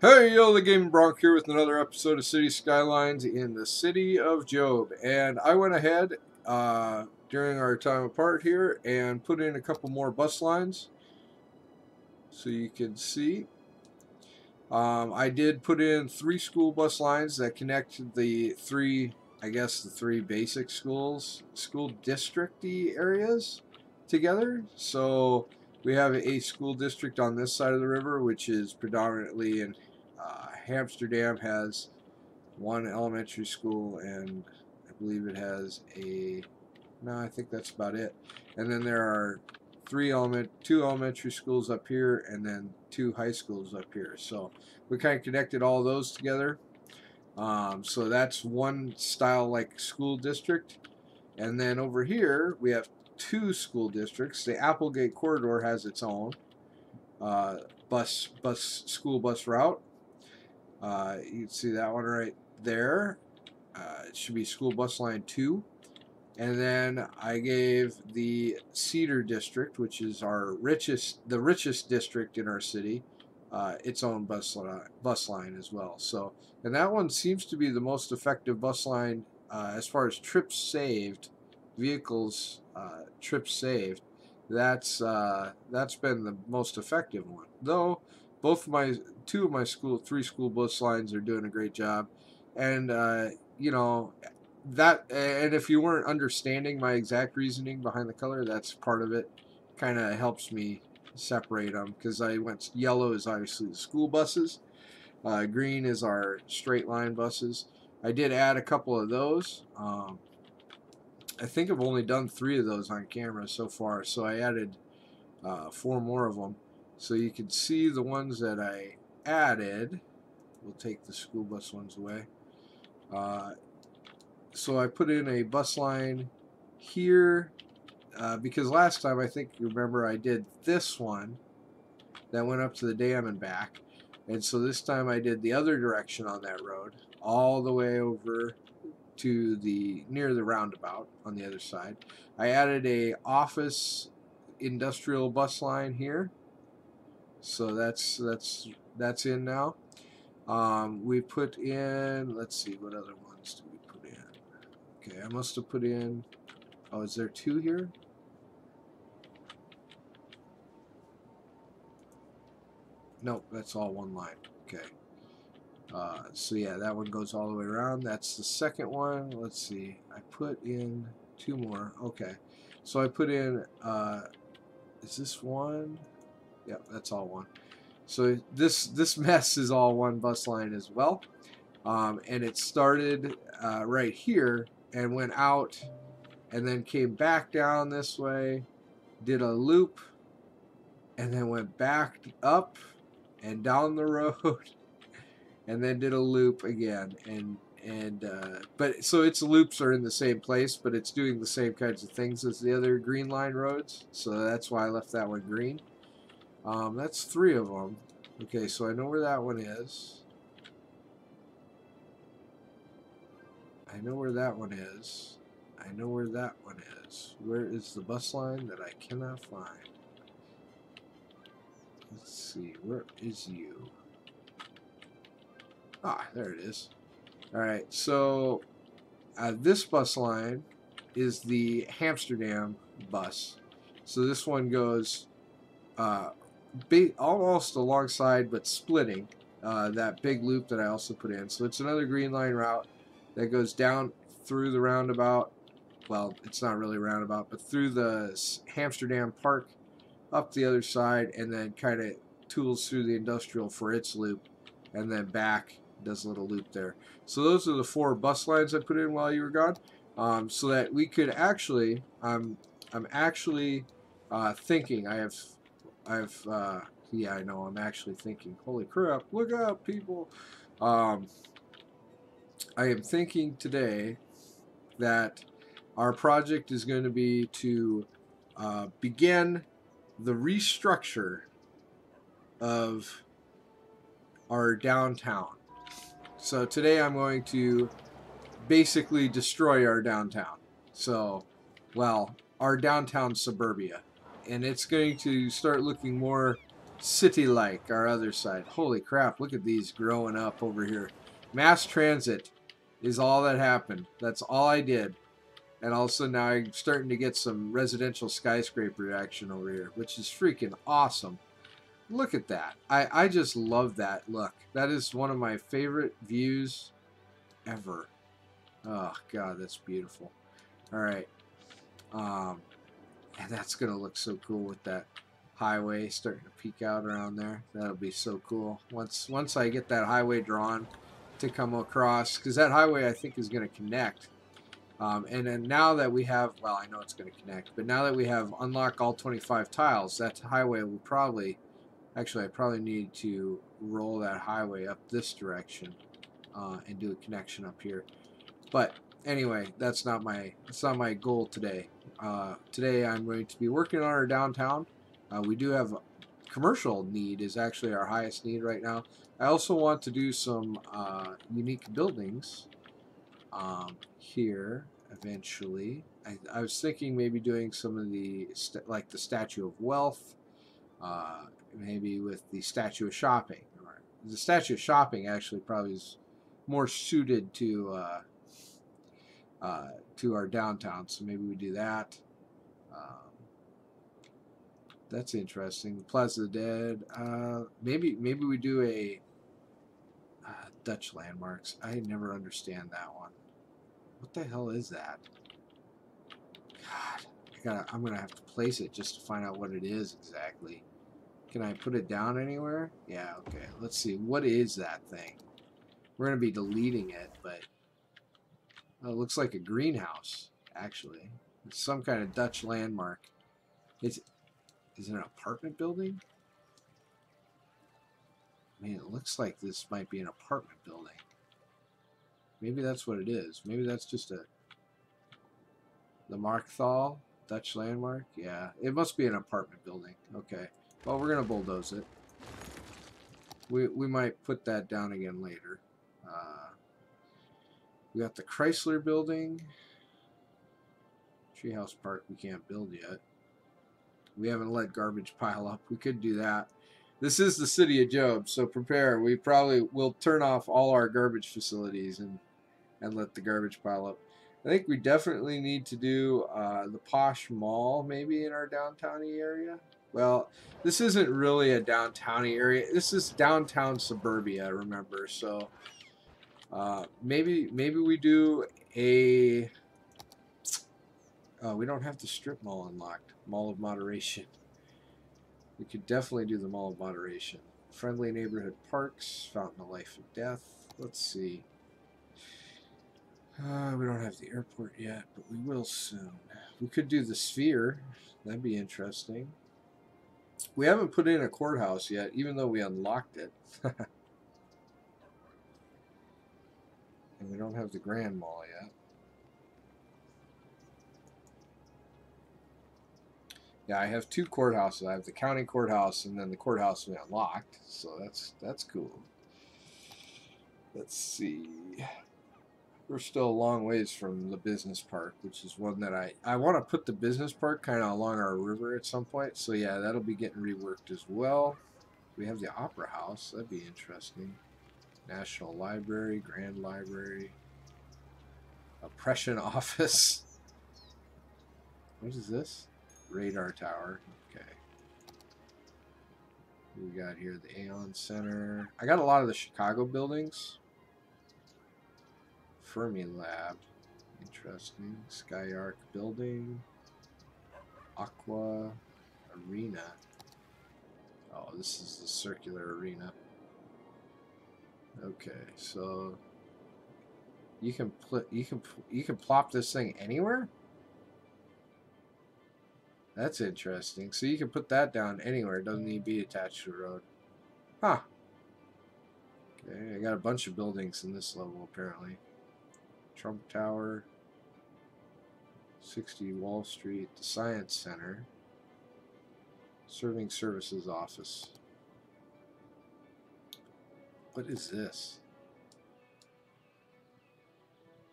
Hey, yo, the Game Bronc here with another episode of City Skylines in the city of Job. And I went ahead during our time apart here and put in a couple more bus lines so you can see. I did put in 3 school bus lines that connect the three basic schools, school district-y areas together. So we have a school district on this side of the river, which is predominantly in Amsterdam, has one elementary school, and I believe it has I think that's about it. And then there are two elementary schools up here, and then 2 high schools up here. So we kind of connected all those together. So that's one style like school district. And then over here we have 2 school districts. The Applegate corridor has its own school bus route. You can see that one right there. It should be school bus line 2. And then I gave the Cedar district, which is the richest district in our city, its own bus line as well. So, and that one seems to be the most effective bus line as far as trips saved, trips saved. That's been the most effective one. Though both of my 3 school bus lines are doing a great job, and you know. And if you weren't understanding my exact reasoning behind the color, that's part of it. Kind of helps me separate them, because I went yellow is obviously the school buses, green is our straight line buses. I did add a couple of those. I think I've only done 3 of those on camera so far, so I added 4 more of them. So you can see the ones that I added. We'll take the school bus ones away. So I put in a bus line here because last time, I think you remember, I did this one that went up to the dam and back. And so this time I did the other direction on that road, all the way over to near the roundabout on the other side. I added a office industrial bus line here. So that's in now. We put in, let's see, what other ones do we put in? Okay, I must have put in, oh, is there 2 here? Nope, that's all one line. Okay. So yeah, that one goes all the way around. That's the second one. Let's see. I put in 2 more. Okay. So I put in, is this one? Yep, that's all one. So this mess is all one bus line as well. And it started right here and went out and then came back down this way, did a loop, and then went back up and down the road, and then did a loop again. But so its loops are in the same place, but it's doing the same kinds of things as the other green line roads. So that's why I left that one green. That's 3 of them. Okay, so I know where that one is. I know where that one is. I know where that one is. Where is the bus line that I cannot find? Let's see. Where is you? Ah, there it is. Alright, so this bus line is the Amsterdam bus. So this one goes almost alongside, but splitting that big loop that I also put in. So it's another green line route that goes down through the roundabout. Well, it's not really a roundabout, but through the Amsterdam Park, up the other side, and then kind of tools through the industrial for its loop, and then back, does a little loop there. So those are the 4 bus lines I put in while you were gone, so that we could actually, I'm actually thinking. Yeah, I know, I'm actually thinking. Holy crap! Look out, people! I am thinking today that our project is going to be to begin the restructure of our downtown. So today I'm going to basically destroy our downtown. So, well, our downtown suburbia. And it's going to start looking more city-like, our other side. Holy crap, look at these growing up over here. Mass transit is all that happened. That's all I did. And all of a sudden now I'm starting to get some residential skyscraper action over here, which is freaking awesome. Look at that. I just love that look. That is one of my favorite views ever. Oh, God, that's beautiful. All right. And that's going to look so cool with that highway starting to peek out around there. That'll be so cool. Once I get that highway drawn to come across, because that highway I think is going to connect. And then now that we have, well, I know it's going to connect, but now that we have unlocked all 25 tiles, that highway will probably, actually I probably need to roll that highway up this direction and do a connection up here. But anyway, that's not my goal today. Today I'm going to be working on our downtown. We do have commercial need is actually our highest need right now. I also want to do some unique buildings here eventually. I was thinking maybe doing some of the like the Statue of Wealth, maybe with the Statue of Shopping. The Statue of Shopping actually probably is more suited to our downtown, so maybe we do that. That's interesting. Plaza of the Dead. Maybe we do a Dutch landmarks. I never understand that one. What the hell is that? God, I'm gonna have to place it just to find out what it is exactly. Can I put it down anywhere? Yeah, okay. Let's see. What is that thing? We're gonna be deleting it, but it looks like a greenhouse, actually. It's some kind of Dutch landmark. Is it an apartment building? I mean, it looks like this might be an apartment building. Maybe that's what it is. Maybe that's just the Markthal Dutch landmark. Yeah, it must be an apartment building. Okay. Well, we're gonna bulldoze it. We might put that down again later. We got the Chrysler building. Treehouse Park we can't build yet. We haven't let garbage pile up. We could do that. This is the city of Job, so prepare. We probably will turn off all our garbage facilities and let the garbage pile up. I think we definitely need to do the Posh Mall maybe in our downtowny area. Well, this isn't really a downtowny area. This is downtown suburbia, remember? So maybe we do a. We don't have the strip mall unlocked. Mall of Moderation. We could definitely do the Mall of Moderation. Friendly neighborhood parks, Fountain of Life and Death. Let's see. We don't have the airport yet, but we will soon. We could do the Sphere. That'd be interesting. We haven't put in a courthouse yet, even though we unlocked it. And we don't have the Grand Mall yet. Yeah, I have two courthouses. I have the county courthouse and then the courthouse we unlocked. So that's cool. Let's see. We're still a long ways from the business park, which is one that I want to put the business park kind of along our river at some point. So yeah, that'll be getting reworked as well. We have the Opera House. That'd be interesting. National Library, Grand Library, Oppression Office. What is this? Radar Tower. Okay. We got here the Aeon Center. I got a lot of the Chicago buildings. Fermi Lab. Interesting. Skyark Building. Aqua Arena. Oh, this is the circular arena. Okay, so you can plop this thing anywhere? That's interesting. So you can put that down anywhere. It doesn't need to be attached to the road. Huh. Okay, I got a bunch of buildings in this level apparently. Trump Tower, 60 Wall Street, the Science Center, Serving Services Office. What is this?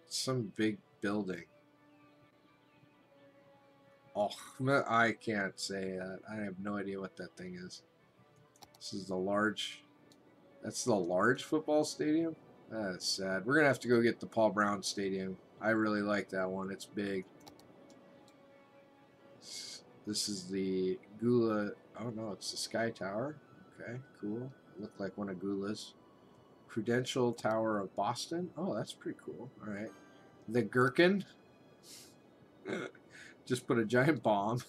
Some big building. Oh, I can't say that. I have no idea what that thing is. This is the large. That's the large football stadium. That's sad. We're gonna have to go get the Paul Brown Stadium. I really like that one. It's big. This is the Gula. Oh no, it's the Sky Tower. Okay, cool. Looked like one of Gula's. Prudential Tower of Boston. Oh, that's pretty cool. All right. The Gherkin. Just put a giant bomb.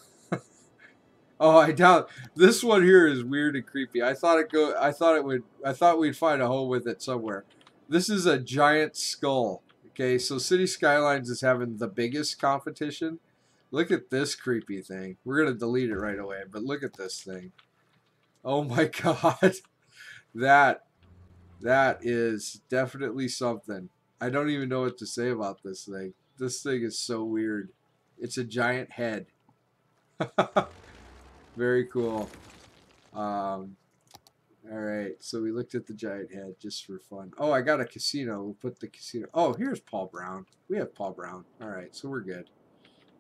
Oh, I doubt this one here is weird and creepy. I thought we'd find a hole with it somewhere. This is a giant skull. Okay, so City Skylines is having the biggest competition. Look at this creepy thing. We're gonna delete it right away, but look at this thing. Oh my God, that is definitely something. I don't even know what to say about this thing. This thing is so weird. It's a giant head. Very cool. All right, so we looked at the giant head just for fun. Oh, I got a casino. We'll put the casino. Oh, here's Paul Brown. We have Paul Brown. All right, so we're good.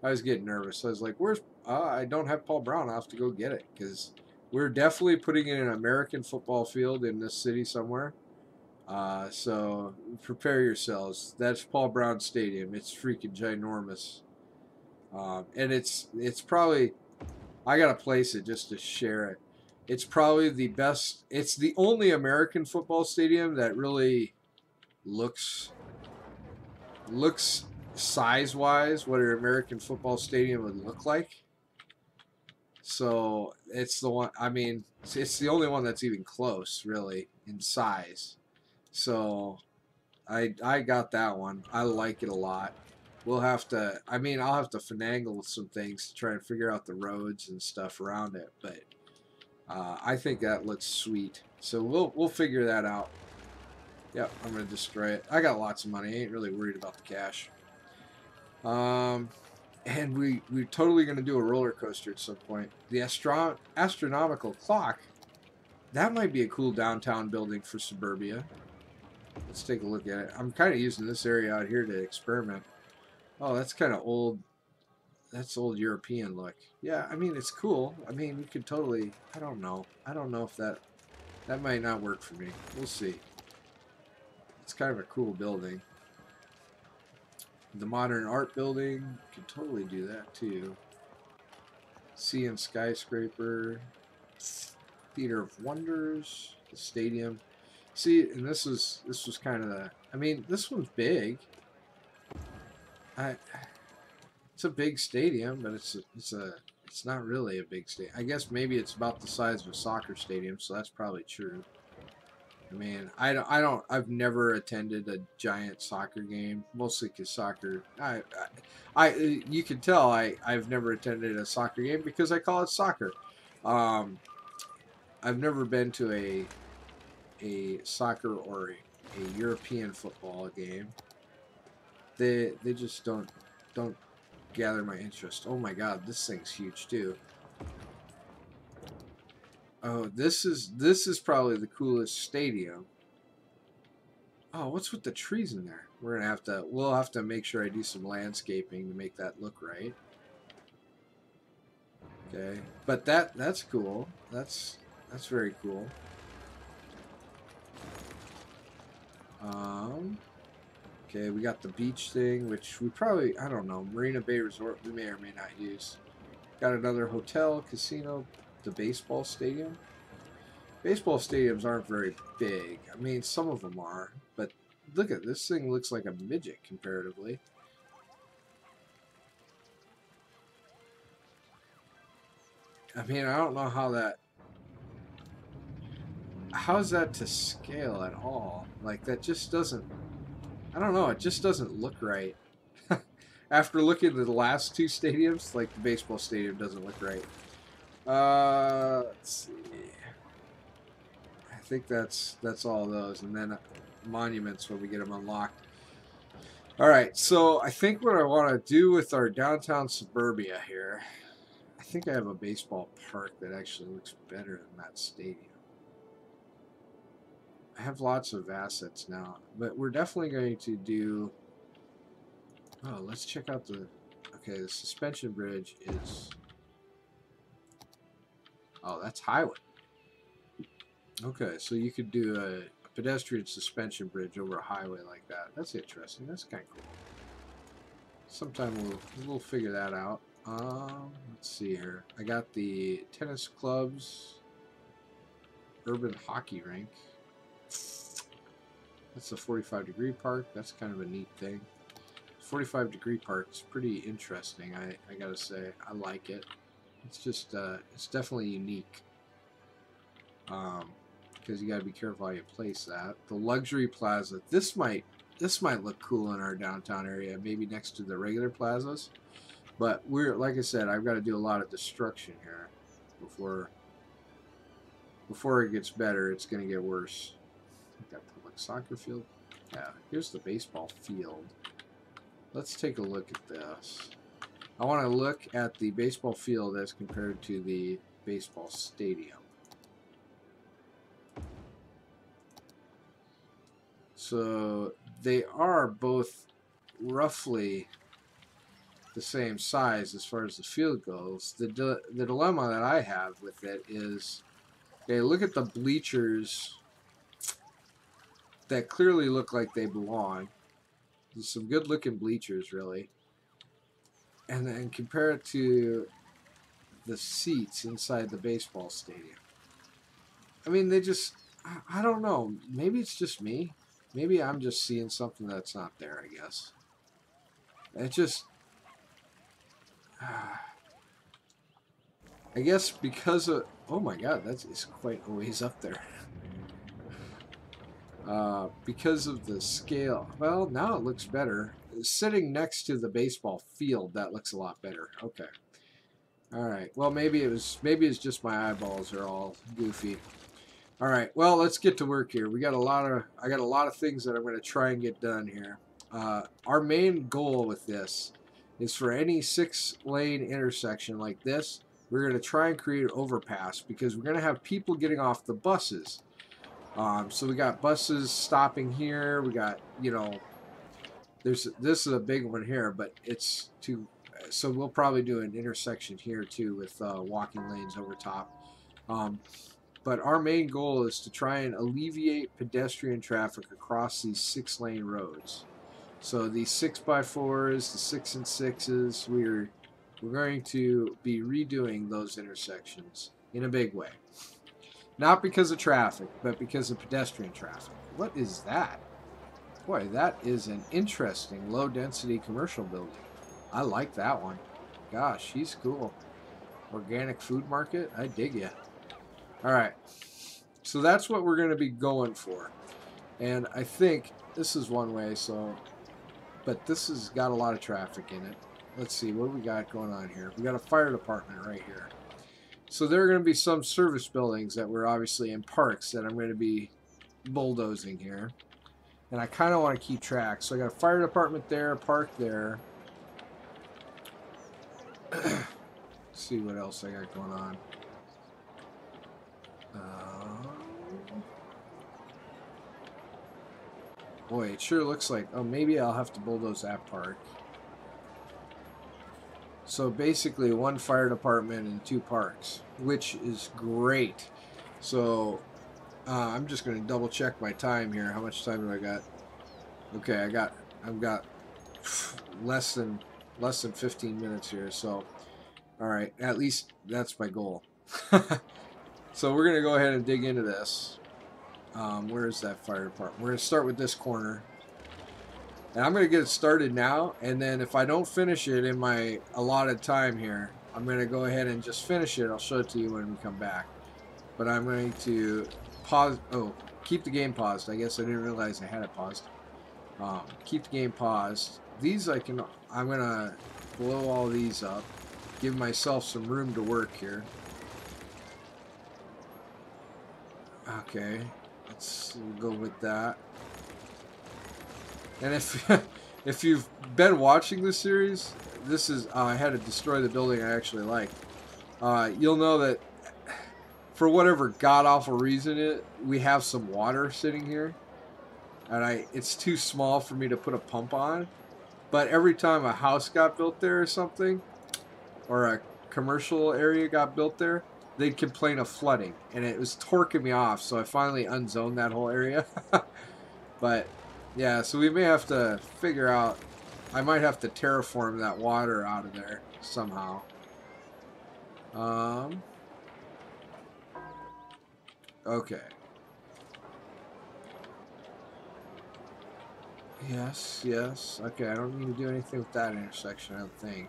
I was getting nervous. I was like, where's... I don't have Paul Brown. I'll have to go get it because we're definitely putting in an American football field in this city somewhere. So prepare yourselves. That's Paul Brown Stadium. It's freaking ginormous. And it's probably... I gotta place it just to share it. It's probably the best. It's the only American football stadium that really looks size-wise what an American football stadium would look like. So it's the one. I mean, it's the only one that's even close, really, in size. So I got that one. I like it a lot. We'll have to, I mean, I'll have to finagle some things to try and figure out the roads and stuff around it, but I think that looks sweet. So we'll figure that out. Yep, I'm gonna destroy it. I got lots of money. I ain't really worried about the cash. And we're totally gonna do a roller coaster at some point. The astronomical clock. That might be a cool downtown building for suburbia. Let's take a look at it. I'm kind of using this area out here to experiment. Oh, that's kind of old. That's old European look. Yeah, I mean, it's cool. I mean, you could totally... I don't know. I don't know if that might not work for me. We'll see. It's kind of a cool building. The modern art building could totally do that too. Sea and skyscraper. Theater of Wonders. The stadium. See, and this was kind of the... I mean, this one's big. It's a big stadium, but it's not really a big stadium. I guess maybe it's about the size of a soccer stadium, so that's probably true. I mean, I've never attended a giant soccer game, mostly because soccer. You can tell I've never attended a soccer game because I call it soccer. I've never been to a soccer or a European football game. They just don't gather my interest. Oh my God, this thing's huge too. Oh, this is probably the coolest stadium. Oh, what's with the trees in there? We'll have to make sure I do some landscaping to make that look right. Okay, but that's cool. That's very cool. Okay, we got the beach thing, which we probably, I don't know, Marina Bay Resort we may or may not use. Got another hotel, casino, the baseball stadium. Baseball stadiums aren't very big. I mean, some of them are, but look at this thing. Looks like a midget comparatively. I mean, I don't know how's that to scale at all? Like, that just doesn't, I don't know, it just doesn't look right. After looking at the last two stadiums, like the baseball stadium doesn't look right. Let's see. I think that's all those, and then monuments when we get them unlocked. All right, so I think what I want to do with our downtown suburbia here, I think I have a baseball park that actually looks better than that stadium. I have lots of assets now, but we're definitely going to do... Oh, let's check out the... Okay, the suspension bridge is... Oh, that's highway. Okay, so you could do a pedestrian suspension bridge over a highway like that. That's interesting. That's kind of cool. Sometime we'll figure that out. Let's see here. I got the tennis clubs, urban hockey rink. That's a 45-degree park. That's kind of a neat thing. 45-degree park is pretty interesting. I gotta say, I like it. It's just it's definitely unique. Because you gotta be careful how you place that. The luxury plaza. This might look cool in our downtown area, maybe next to the regular plazas. But we're, like I said, I've got to do a lot of destruction here before it gets better. It's gonna get worse. Got public soccer field. Yeah, here's the baseball field. Let's take a look at this. I want to look at the baseball field as compared to the baseball stadium. So they are both roughly the same size as far as the field goes. The dilemma that I have with it is, okay, look at the bleachers that clearly look like they belong. There's some good looking bleachers, really. And then compare it to the seats inside the baseball stadium. I mean, they just, I don't know. Maybe it's just me. Maybe I'm just seeing something that's not there, I guess. It just, I guess because of, oh my god, it's quite a ways up there. Because of the scale. Well, now it looks better. Sitting next to the baseball field, that looks a lot better. Okay. All right. Well, maybe it's just my eyeballs are all goofy. All right. Well, let's get to work here. I got a lot of things that I'm going to try and get done here. Our main goal with this is for any 6-lane intersection like this, we're going to try and create an overpass because we're going to have people getting off the buses. So we got buses stopping here. We got, you know, this is a big one here, but it's too. So we'll probably do an intersection here too with walking lanes over top. But our main goal is to try and alleviate pedestrian traffic across these 6-lane roads. So these 6x4s, the 6 and 6s, we're going to be redoing those intersections in a big way. Not because of traffic, but because of pedestrian traffic. What is that? Boy, that is an interesting low-density commercial building. I like that one. Gosh, he's cool. Organic food market? I dig ya. Alright, so that's what we're going to be going for. And I think this is one way, so... But this has got a lot of traffic in it. Let's see, what do we got going on here? We got a fire department right here. So there are going to be some service buildings that were obviously in parks that I'm going to be bulldozing here. And I kind of want to keep track. So I got a fire department there, a park there. Let's see what else I got going on. Boy, it sure looks like... Oh, maybe I'll have to bulldoze that park. So basically 1 fire department and 2 parks, which is great. So I'm just going to double check my time here. How much time do I got? Okay, I've got less than 15 minutes here. So all right, at least that's my goal. So we're going to go ahead and dig into this. Where is that fire department? We're going to start with this corner. And I'm going to get it started now, and then if I don't finish it in my allotted time here, I'm going to go ahead and just finish it. I'll show it to you when we come back. But I'm going to pause. Oh, keep the game paused. I guess I didn't realize I had it paused. Keep the game paused. These I'm going to blow all these up. Give myself some room to work here. Okay, let's go with that. And if you've been watching this series, this is I had to destroy the building I actually like. You'll know that for whatever god awful reason we have some water sitting here, and it's too small for me to put a pump on. But every time a house got built there or something, or a commercial area got built there, they'd complain of flooding, and it was torquing me off. So I finally unzoned that whole area. But yeah, so we may have to figure out. I might have to terraform that water out of there somehow. Okay. Yes, yes. Okay, I don't need to do anything with that intersection, I don't think.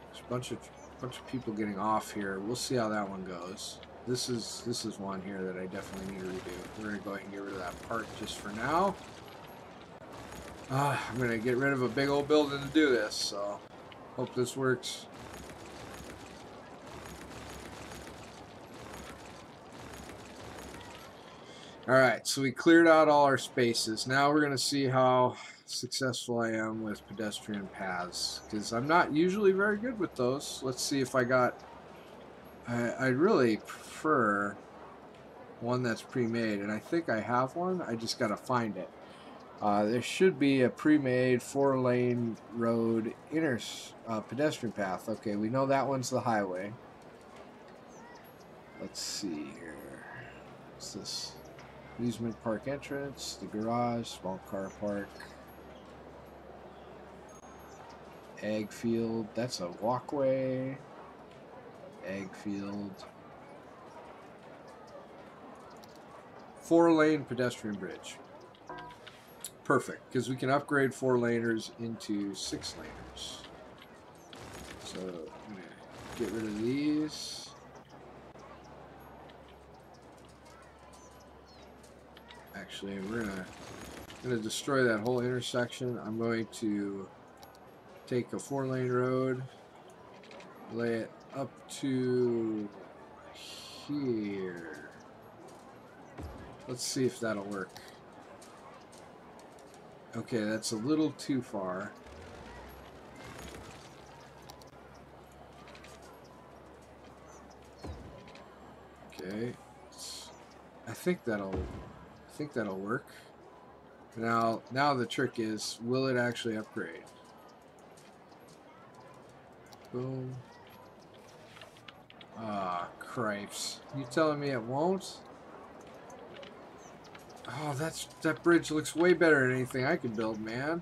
There's a bunch of people getting off here. We'll see how that one goes. This is one here that I definitely need to redo. We're gonna go ahead and get rid of that part just for now. I'm gonna get rid of a big old building to do this, so hope this works. Alright, so we cleared out all our spaces. Now we're going to see how successful I am with pedestrian paths, because I'm not usually very good with those. Let's see if I got... I'd really prefer one that's pre-made, and I think I have one. I just got to find it. There should be a pre-made 4-lane road pedestrian path. Okay, we know that one's the highway. Let's see here. What's this? Amusement park entrance, the garage, small car park, ag field, that's a walkway, ag field, 4-lane pedestrian bridge. Perfect, because we can upgrade 4-laners into 6-laners. So I'm going to get rid of these. Actually, we're gonna destroy that whole intersection. I'm going to take a 4-lane road, lay it up to here. Let's see if that'll work. Okay, that's a little too far. Okay, I think that'll work. Now the trick is, will it actually upgrade? Boom. Ah, cripes. You telling me it won't? Oh, that bridge looks way better than anything I could build, man.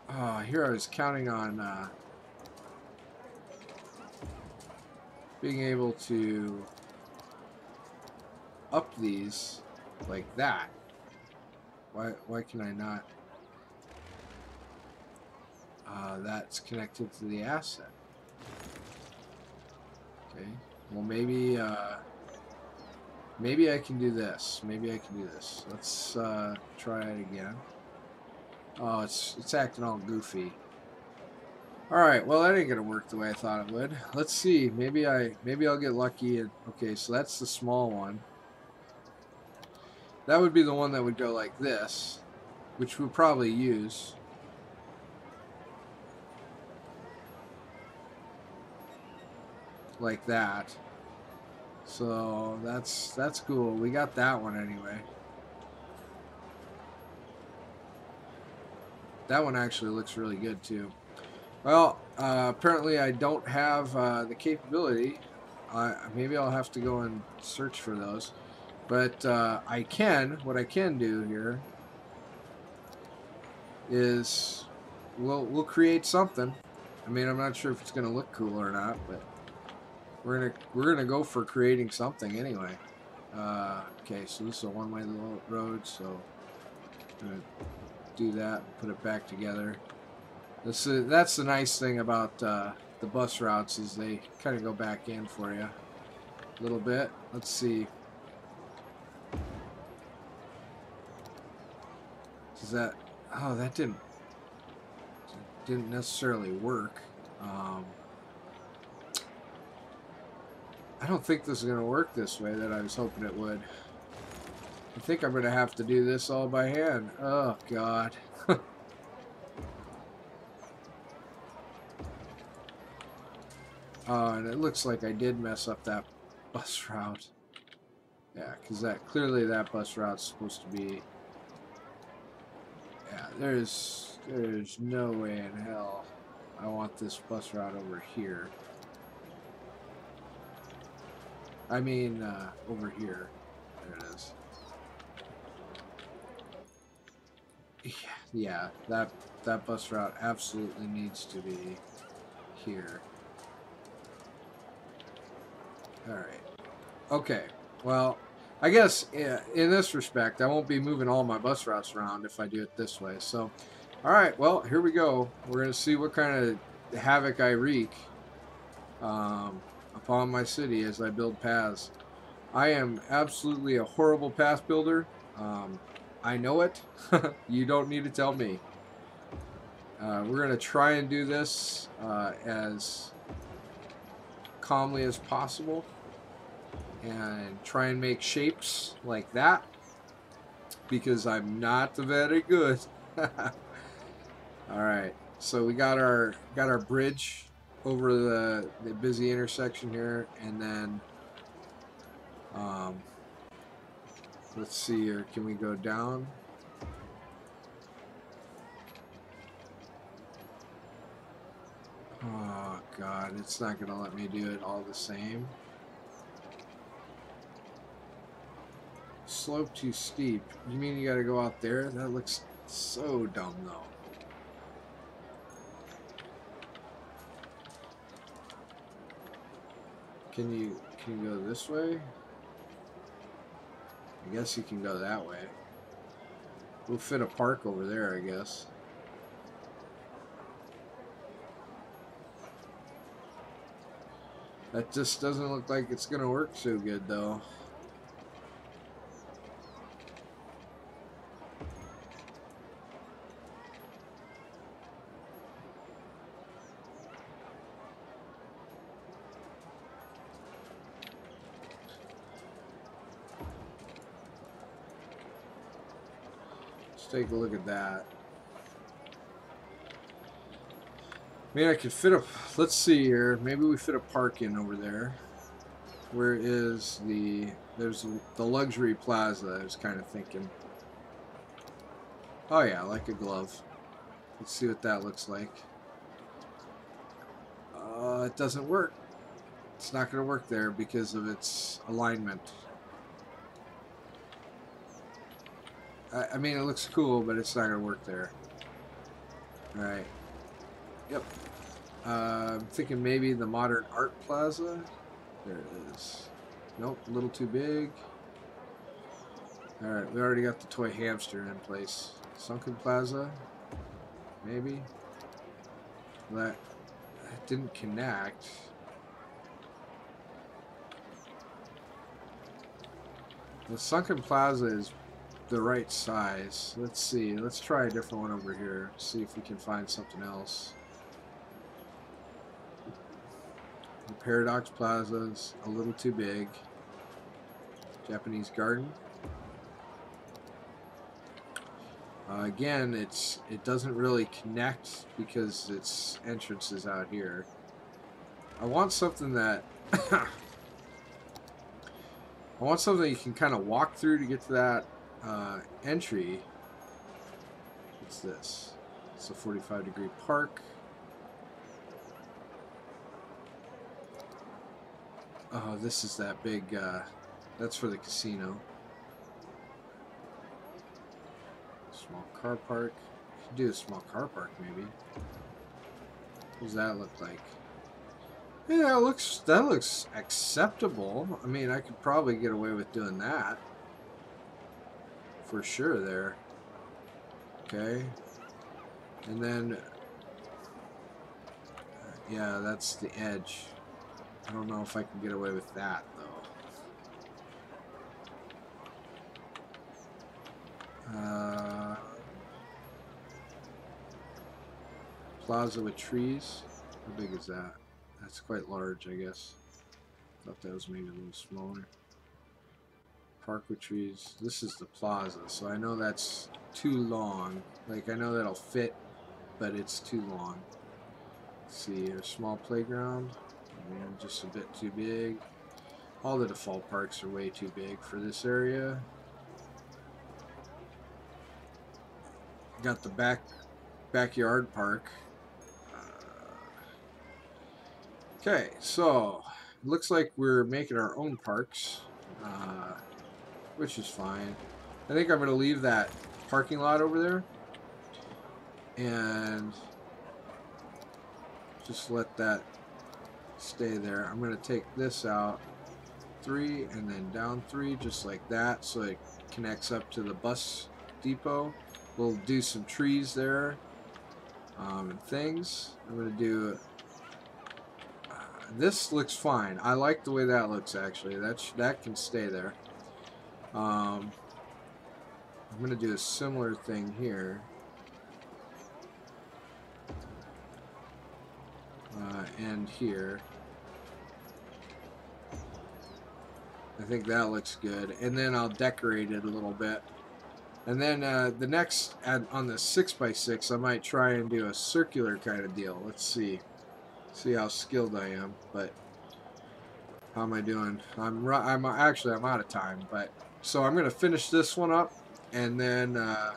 Oh, here I was counting on being able to up these like that. Why can I not? That's connected to the asset. Okay. Well, maybe maybe I can do this. Maybe I can do this. Let's try it again. Oh, it's acting all goofy. Alright, well that ain't gonna work the way I thought it would. Let's see, maybe I'll get lucky and okay, so that's the small one. That would be the one that would go like this, which we'll probably use. Like that. So that's cool. We got that one anyway. That one actually looks really good too. Well, apparently I don't have the capability. Maybe I'll have to go and search for those. But what I can do here is we'll create something. I mean, I'm not sure if it's going to look cool or not, but we're gonna go for creating something anyway. Okay, so this is a one-way road, so I'm gonna do that and put it back together. That's the nice thing about the bus routes, is they kind of go back in for you a little bit. Let's see. Does that? Oh, that didn't necessarily work. I don't think this is going to work this way that I was hoping it would. I think I'm going to have to do this all by hand. Oh, God. Oh, and it looks like I did mess up that bus route. Yeah, because clearly that bus route's supposed to be... Yeah, there's no way in hell I want this bus route over here. I mean, over here. There it is. Yeah, that bus route absolutely needs to be here. Alright. Okay. Well, I guess in this respect, I won't be moving all my bus routes around if I do it this way. So, alright, well, here we go. We're going to see what kind of havoc I wreak upon my city as I build paths. I am absolutely a horrible path builder. I know it. You don't need to tell me. We're going to try and do this as calmly as possible and try and make shapes like that because I'm not very good. Alright, so we got our bridge over the busy intersection here, and then let's see here, can we go down? Oh god, it's not gonna let me do it all the same. Slope too steep. You mean you gotta go out there? That looks so dumb though. Can you go this way? I guess you can go that way. We'll fit a park over there, I guess. That just doesn't look like it's gonna work so good though. Take a look at that. I mean, I could fit a... Let's see here. Maybe we fit a park in over there. Where is the... There's the luxury plaza, I was kind of thinking. Oh yeah, like a glove. Let's see what that looks like. It doesn't work. It's not going to work there because of its alignment. I mean, it looks cool, but it's not going to work there. Alright. Yep. I'm thinking maybe the Modern Art Plaza. There it is. Nope, a little too big. Alright, we already got the toy hamster in place. Sunken Plaza. Maybe. That didn't connect. The Sunken Plaza is the right size. Let's see. Let's try a different one over here. See if we can find something else. The Paradox Plaza is a little too big. Japanese Garden. Again, it doesn't really connect because its entrance is out here. I want something that I want something you can kind of walk through to get to that entry. What's this? It's a 45-degree park. Oh, this is that big, that's for the casino. Small car park. Should do a small car park, maybe. What does that look like? Yeah, that looks acceptable. I mean, I could probably get away with doing that. For sure there. Okay. And then, yeah, that's the edge. I don't know if I can get away with that, though. Plaza with trees. How big is that? That's quite large, I guess. Thought that was maybe a little smaller. Park with trees. This is the plaza, so I know that's too long. Like, I know that'll fit, but it's too long. Let's see, a small playground. And just a bit too big. All the default parks are way too big for this area. got the backyard park. Okay, so looks like we're making our own parks, which is fine. I think I'm going to leave that parking lot over there and just let that stay there. I'm going to take this out 3 and then down 3 just like that, so it connects up to the bus depot. We'll do some trees there and things. I'm going to do this looks fine. I like the way that looks actually. That can stay there. I'm going to do a similar thing here. And here. I think that looks good. And then I'll decorate it a little bit. And then the next, on the 6x6, I might try and do a circular kind of deal. Let's see. See how skilled I am. But how am I doing? I'm actually out of time. But so I'm going to finish this one up. And then I'm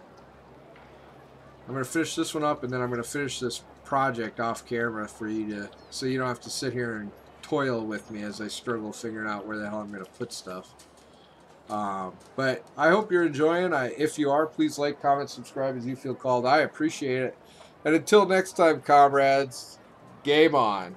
going to finish this one up. And then I'm going to finish this project off camera for you to, so you don't have to sit here and toil with me as I struggle figuring out where the hell I'm going to put stuff. But I hope you're enjoying. If you are, please like, comment, subscribe as you feel called. I appreciate it. And until next time, comrades, game on.